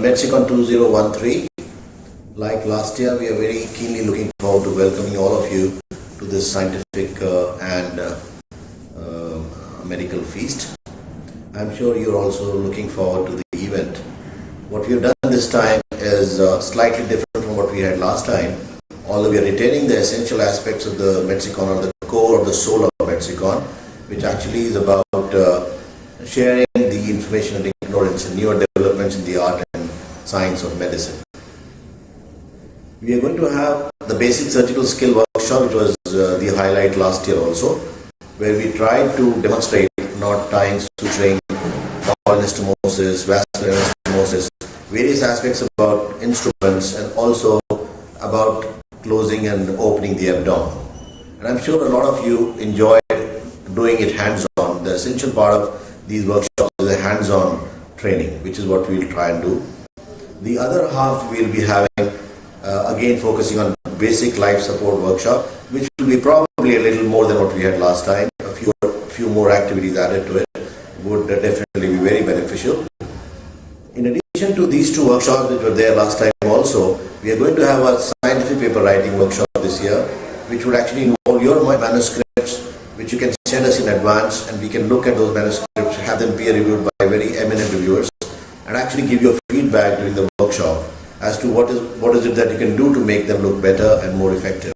Metsicon 2013. Like last year, we are very keenly looking forward to welcoming all of you to this scientific and medical feast. I'm sure you're also looking forward to the event. What we have done this time is slightly different from what we had last time, although we are retaining the essential aspects of the Metsicon, or the core of the soul of Metsicon, which actually is about sharing the information and ignorance and newer developments in the art and science of medicine. We are going to have the basic surgical skill workshop, which was the highlight last year also, where we tried to demonstrate knot tying, suturing, anastomosis, vascular anastomosis, various aspects about instruments, and also about closing and opening the abdomen. And I'm sure a lot of you enjoyed doing it hands-on. The essential part of these workshops is a hands-on training, which is what we'll try and do. The other half we'll be having, again focusing on basic life support workshop, which will be probably a little more than what we had last time. A few more activities added to it would definitely be very beneficial. In addition to these two workshops which were there last time also, we are going to have a scientific paper writing workshop this year, which would actually involve your manuscripts, which you can send us in advance, and we can look at those manuscripts, have them peer reviewed by very eminent reviewers, and actually give you feedback during the workshop as to what is it that you can do to make them look better and more effective.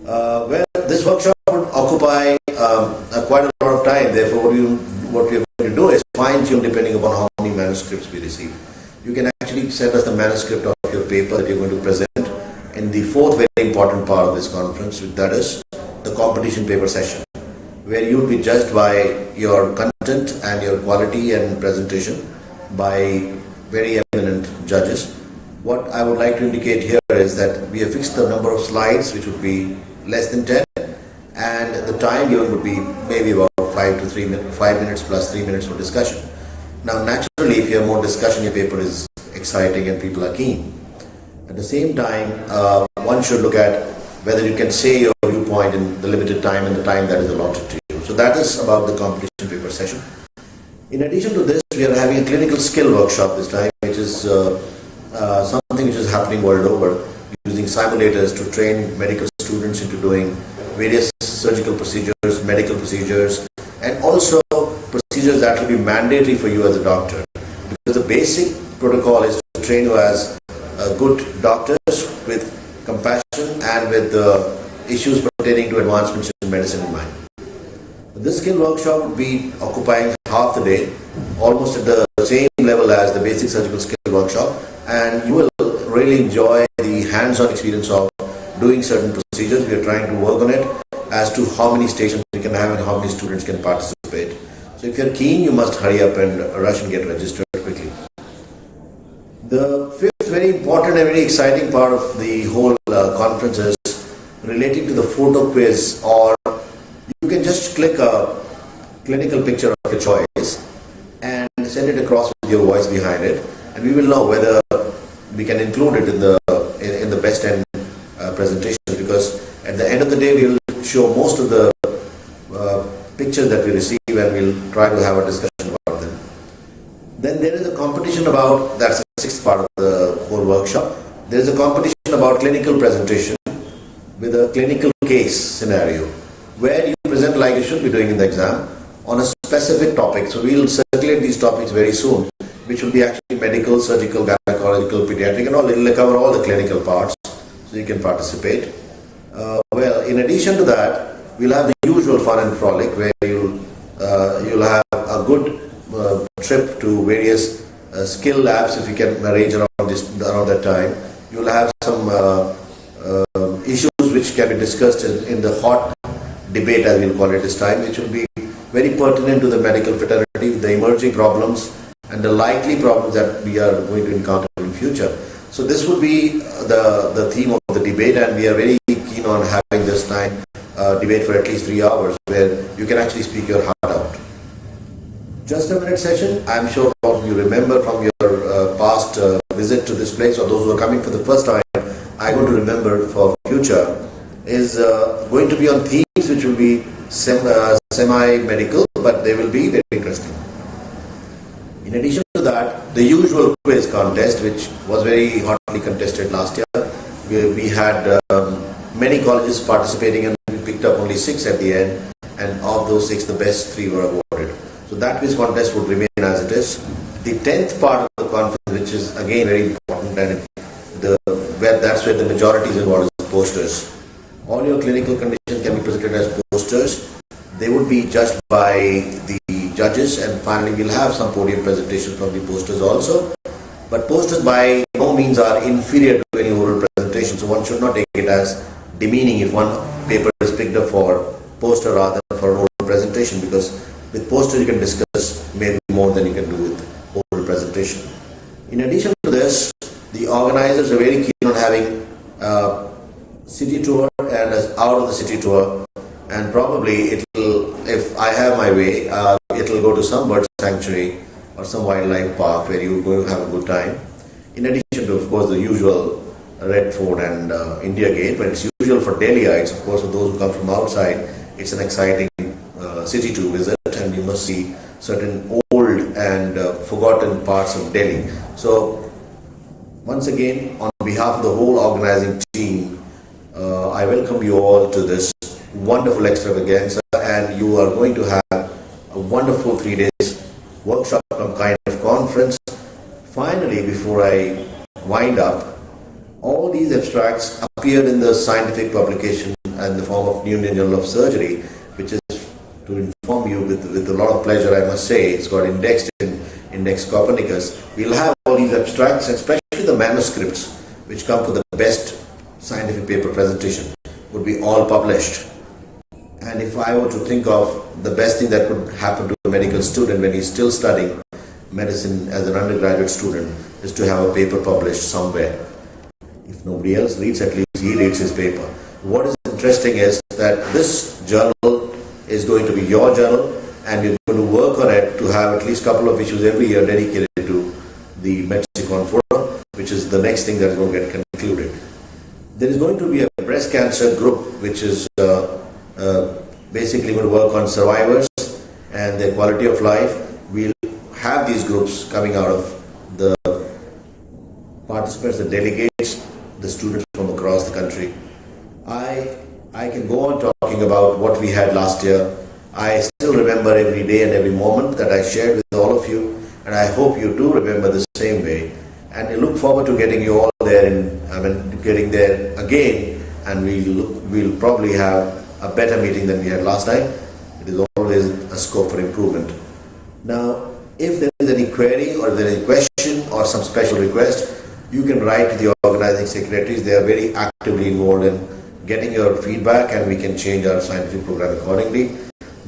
Well, this workshop would occupy quite a lot of time. Therefore, what we are going to do is fine-tune depending upon how many manuscripts we receive. You can actually send us the manuscript of your paper that you're going to present in the fourth very important part of this conference, that is the competition paper session, where you will be judged by your content and your quality and presentation by very eminent judges. What I would like to indicate here is that we have fixed the number of slides, which would be less than 10, and the time given would be maybe about 5 minutes plus 3 minutes for discussion. Now, naturally, if you have more discussion, your paper is exciting and people are keen. At the same time, one should look at whether you can say your viewpoint in the limited time and the time that is allotted to you. So that is about the competition paper session. In addition to this, we are having a clinical skill workshop this time, which is something which is happening world over, using simulators to train medical students into doing various surgical procedures, medical procedures, and also procedures that will be mandatory for you as a doctor. Because the basic protocol is to train you as good doctors with compassion and with issues pertaining to advancements in medicine in mind. This skill workshop would be occupying half the day, almost at the same level as the basic surgical skill workshop, and you will really enjoy the hands-on experience of doing certain procedures. We are trying to work on it as to how many stations we can have and how many students can participate. So if you're keen, you must hurry up and rush and get registered quickly. The fifth very important and very exciting part of the whole conference is relating to the photo quiz, or you can just click a clinical picture of your choice and send it across with your voice behind it, and we will know whether we can include it in the best end presentation, because at the end of the day we will show most of the pictures that we receive, and we'll try to have a discussion about them. Then there is a competition about, that's the sixth part of the whole workshop, there is a competition about clinical presentation with a clinical case scenario, where you present like you should be doing in the exam on a specific topic. So we'll circulate these topics very soon, which will be actually medical, surgical, gynecological, pediatric, and all. It will cover all the clinical parts, so you can participate. Well, in addition to that, we'll have the usual fun and frolic, where you'll have a good trip to various skill labs, if you can arrange around that time. You'll have some issues which can be discussed in the hot debate, as we'll call it this time, which will be very pertinent to the medical fraternity, the emerging problems and the likely problems that we are going to encounter in future. So this would be the theme of the debate, and we are very keen on having this time debate for at least 3 hours, where you can actually speak your heart out. Just a minute session. I'm sure all of you remember from your past visit to this place, or those who are coming for the first time, I'm going to remember for future, is going to be on themes which will be semi-medical, but they will be very interesting. In addition to that, the usual quiz contest, which was very hotly contested last year, we had many colleges participating and we picked up only 6 at the end, and of those 6, the best 3 were awarded. So that quiz contest would remain as it is. The 10th part of the conference, which is again very important, and that's where the majority is involved, is posters. All your clinical conditions can be presented as posters. They would be judged by the judges, and finally we'll have some podium presentation from the posters also. But posters by no means are inferior to any oral presentation, so one should not take it as demeaning if one paper is picked up for poster rather than for an oral presentation, because with poster you can discuss maybe more than you can do with oral presentation. In addition to this, the organizers are very keen on having a city tour and out of the city tour, and probably it'll, if I have my way, it'll go to some bird sanctuary or some wildlife park where you're going to have a good time. In addition to, of course, the usual Red Fort and India Gate, but it's usual for Delhiites, of course, for those who come from outside, it's an exciting city to visit, and you must see certain old and forgotten parts of Delhi. So, once again, on behalf of the whole organizing team, I welcome you all to this wonderful extravaganza, and you are going to have a wonderful 3 days workshop, some kind of conference. Finally, before I wind up, all these abstracts appeared in the scientific publication in the form of New Indian Journal of Surgery, which is, to inform you with a lot of pleasure, I must say, it's got indexed in Index Copernicus. We'll have all these abstracts, especially the manuscripts, which come for the best scientific paper presentation, would be all published. And if I were to think of the best thing that could happen to a medical student when he's still studying medicine as an undergraduate student, is to have a paper published somewhere. If nobody else reads, at least he reads his paper. What is interesting is that this journal is going to be your journal, and you're going to work on it to have at least a couple of issues every year dedicated to the Medsicon Forum, which is the next thing that is going to get concluded. There is going to be a breast cancer group, which is basically going to work on survivors and their quality of life. We'll have these groups coming out of the participants, the delegates, the students from across the country. I can go on talking about what we had last year. I still remember every day and every moment that I shared with all of you, and I hope you do remember the same way. And I look forward to getting you all there, getting there again, and we'll probably have a better meeting than we had last time. It is always a scope for improvement. Now, if there is any query or if there is any question or some special request, you can write to the organizing secretaries. They are very actively involved in getting your feedback, and we can change our scientific program accordingly.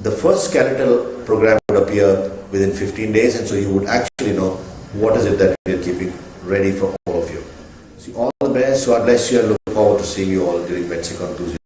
The first skeletal program would appear within 15 days, and so you would actually know what is it that we are keeping ready for all of you. So all the best, God bless you, and look forward to seeing you all during Medsicon 2020.